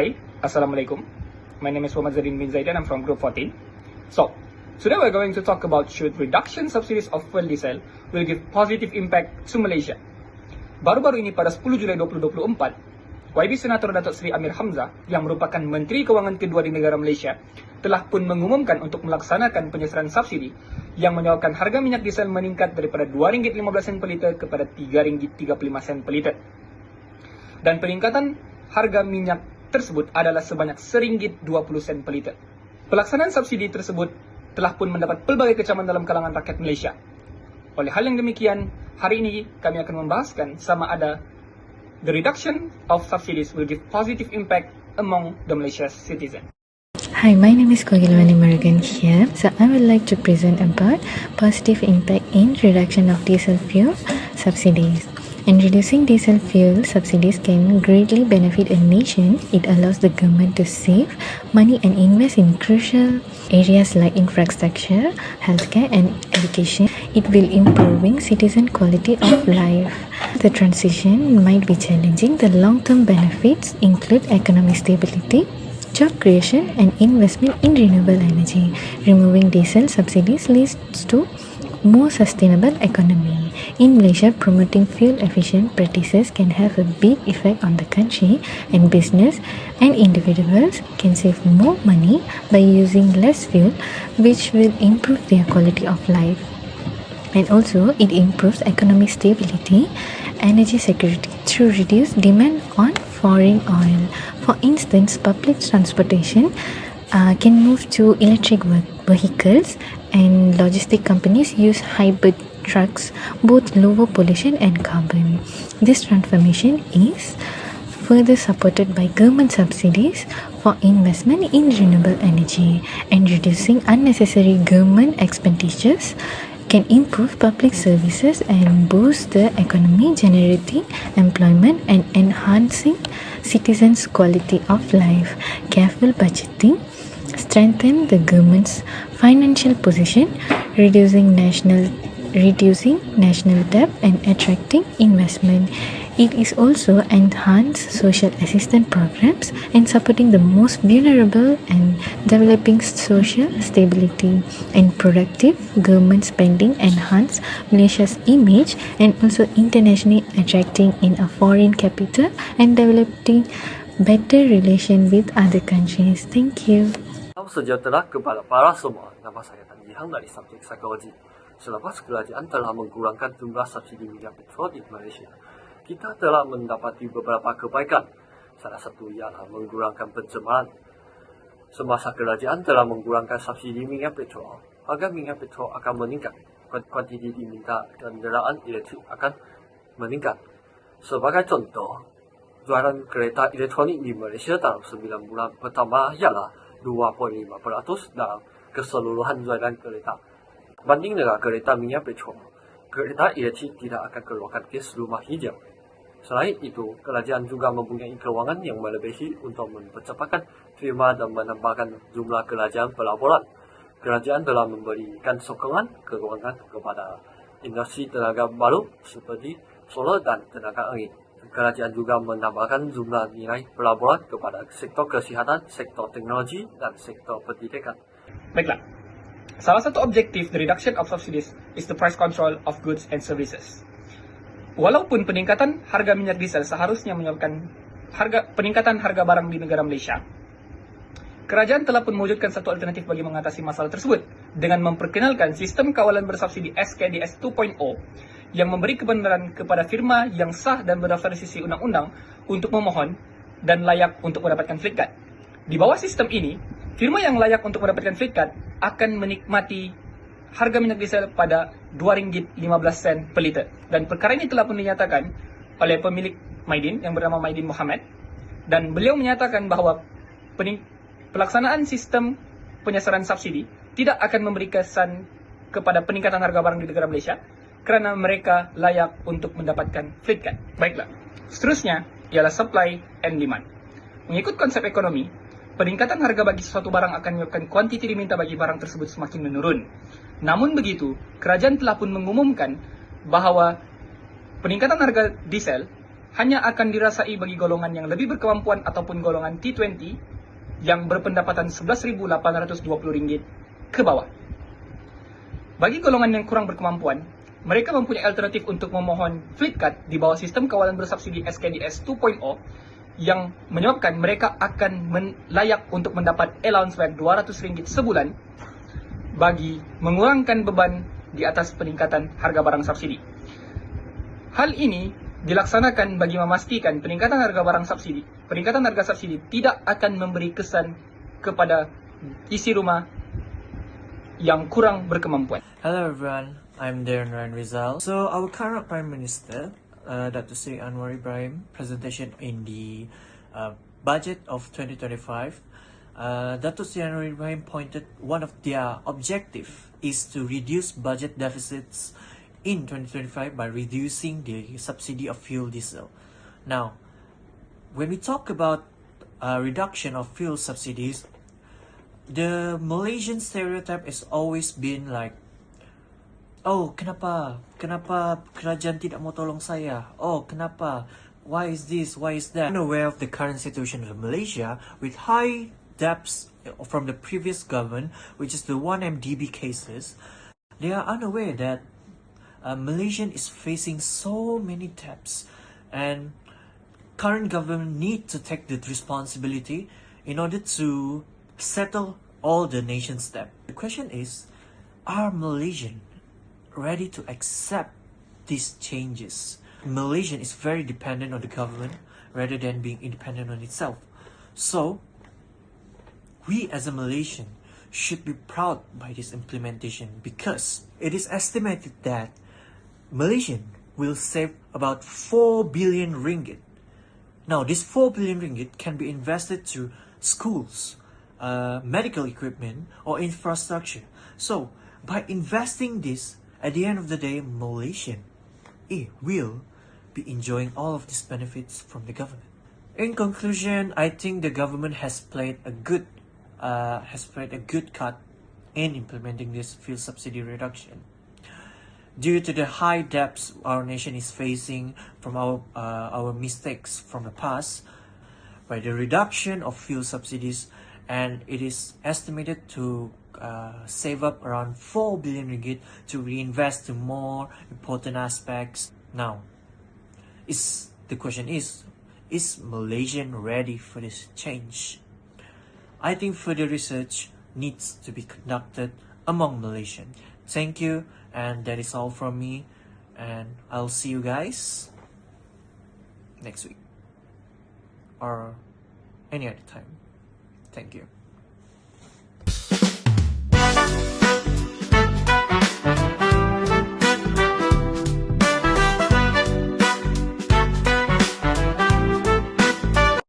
Hi, Assalamualaikum. My name is Muhammad Zadin bin Zaidan. I'm from Group 14. So, today we're going to talk about should reduction subsidies of fuel diesel will give positive impact to Malaysia. Baru-baru ini pada 10 Julai 2024, YB Senator Datuk Seri Amir Hamzah yang merupakan Menteri Kewangan kedua di negara Malaysia telah pun mengumumkan untuk melaksanakan penyesaran subsidi yang menyebabkan harga minyak diesel meningkat daripada RM2.15 per liter kepada RM3.35 per liter. Dan peningkatan harga minyak tersebut adalah sebanyak RM1.20 per liter. Pelaksanaan subsidi tersebut telah pun mendapat pelbagai kecaman dalam kalangan rakyat Malaysia. Oleh hal yang demikian, hari ini kami akan membahaskan sama ada the reduction of subsidies will give positive impact among the Malaysia citizen. Hi, my name is Kogilwani Murugan here. So I would like to present about positive impact in reduction of diesel fuel subsidies. In reducing diesel fuel subsidies can greatly benefit a nation. It allows the government to save money and invest in crucial areas like infrastructure, healthcare and education. It will improving citizen quality of life. The transition might be challenging. The long-term benefits include economic stability, job creation and investment in renewable energy. Removing diesel subsidies leads to more sustainable economy. In Malaysia, promoting fuel-efficient practices can have a big effect on the country, and business and individuals can save more money by using less fuel, which will improve their quality of life. And also, it improves economic stability, energy security through reduced demand on foreign oil. For instance, public transportation can move to electric vehicles, and logistic companies use hybrid trucks, both lower pollution and carbon. This transformation is further supported by government subsidies for investment in renewable energy, and reducing unnecessary government expenditures can improve public services and boost the economy, generating employment and enhancing citizens' quality of life. Careful budgeting strengthen the government's financial position, reducing national debt and attracting investment. It is also enhance social assistance programs and supporting the most vulnerable and developing social stability. And productive government spending enhance Malaysia's image and also internationally attracting in a foreign capital and developing better relation with other countries. Thank you. Salam sejahtera kepada para semua. Nama saya Tan Jihang dari subjek psikologi. Selepas kerajaan telah mengurangkan jumlah subsidi minyak petrol di Malaysia, kita telah mendapati beberapa kebaikan. Salah satu ialah mengurangkan pencemaran. Semasa kerajaan telah mengurangkan subsidi minyak petrol, harga minyak petrol akan meningkat. Kuantiti diminta kenderaan elektrik akan meningkat. Sebagai contoh, jualan kereta elektronik di Malaysia dalam 9 bulan pertama ialah 2.5% dalam keseluruhan jualan kereta. Banding dengan kereta minyak petrol, kereta elektrik tidak akan keluarkan gas rumah hijau. Selain itu, kerajaan juga mempunyai kewangan yang melebihi untuk mempercepatkan firma dan menambahkan jumlah kerajaan pelaburan. Kerajaan telah memberikan sokongan kewangan kepada industri tenaga baru seperti solar dan tenaga angin. Kerajaan juga menambahkan jumlah nilai pelaburan kepada sektor kesihatan, sektor teknologi, dan sektor pendidikan. Baiklah, salah satu objektif the reduction of subsidies is the price control of goods and services. Walaupun peningkatan harga minyak diesel seharusnya menyebabkan peningkatan harga barang di negara Malaysia, kerajaan telah pun mewujudkan satu alternatif bagi mengatasi masalah tersebut dengan memperkenalkan sistem kawalan bersubsidi SKDS 2.0 yang memberi kebenaran kepada firma yang sah dan berdaftar di sisi undang-undang untuk memohon dan layak untuk mendapatkan fleet card. Di bawah sistem ini, firma yang layak untuk mendapatkan fleet card akan menikmati harga minyak diesel pada RM2.15 per liter. Dan perkara ini telah pun dinyatakan oleh pemilik Maidin yang bernama Maidin Mohamad, dan beliau menyatakan bahawa pelaksanaan sistem penyesaran subsidi tidak akan memberi kesan kepada peningkatan harga barang di negara Malaysia kerana mereka layak untuk mendapatkan fleet card. Baiklah, seterusnya ialah supply and demand. Mengikut konsep ekonomi, peningkatan harga bagi sesuatu barang akan menyebabkan kuantiti diminta bagi barang tersebut semakin menurun. Namun begitu, kerajaan telah pun mengumumkan bahawa peningkatan harga diesel hanya akan dirasai bagi golongan yang lebih berkemampuan ataupun golongan T20 yang berpendapatan Rp11.820 ke bawah. Bagi golongan yang kurang berkemampuan, mereka mempunyai alternatif untuk memohon flip card di bawah sistem kawalan bersubsidi SKDS 2.0 yang menyebabkan mereka akan layak untuk mendapat allowance sebanyak Rp200 sebulan bagi mengurangkan beban di atas peningkatan harga barang subsidi. Hal ini dilaksanakan bagi memastikan peningkatan harga subsidi tidak akan memberi kesan kepada isi rumah yang kurang berkemampuan. Hello everyone, I'm Darren Ryan Rizal. So our current Prime Minister, Dr. Sri Anwar Ibrahim, presentation in the budget of 2025, Dr. Sri Anwar Ibrahim pointed one of their objective is to reduce budget deficits in 2025 by reducing the subsidy of fuel diesel. Now, when we talk about reduction of fuel subsidies, the Malaysian stereotype has always been like, oh, kenapa kerajaan tidak mau tolong saya? Oh, kenapa? Why is this? Why is that? Unaware of the current situation of Malaysia with high debts from the previous government, which is the 1MDB cases, they are unaware that Malaysia is facing so many debts, and current government need to take the responsibility in order to settle all the nation's debt. The question is, are Malaysian ready to accept these changes? Malaysia is very dependent on the government rather than being independent on itself. So, we as a Malaysian should be proud by this implementation because it is estimated that Malaysian will save about 4 billion ringgit. Now, this 4 billion ringgit can be invested to schools, medical equipment, or infrastructure. So, by investing this, at the end of the day, Malaysian will be enjoying all of these benefits from the government. In conclusion, I think the government has played a good card in implementing this fuel subsidy reduction. Due to the high debts our nation is facing from our mistakes from the past, by the reduction of fuel subsidies, and it is estimated to save up around 4 billion ringgit to reinvest to more important aspects. Now, the question is Malaysian ready for this change? I think further research needs to be conducted among Malaysians. Thank you, and that is all from me, and I'll see you guys next week or any other time. Thank you.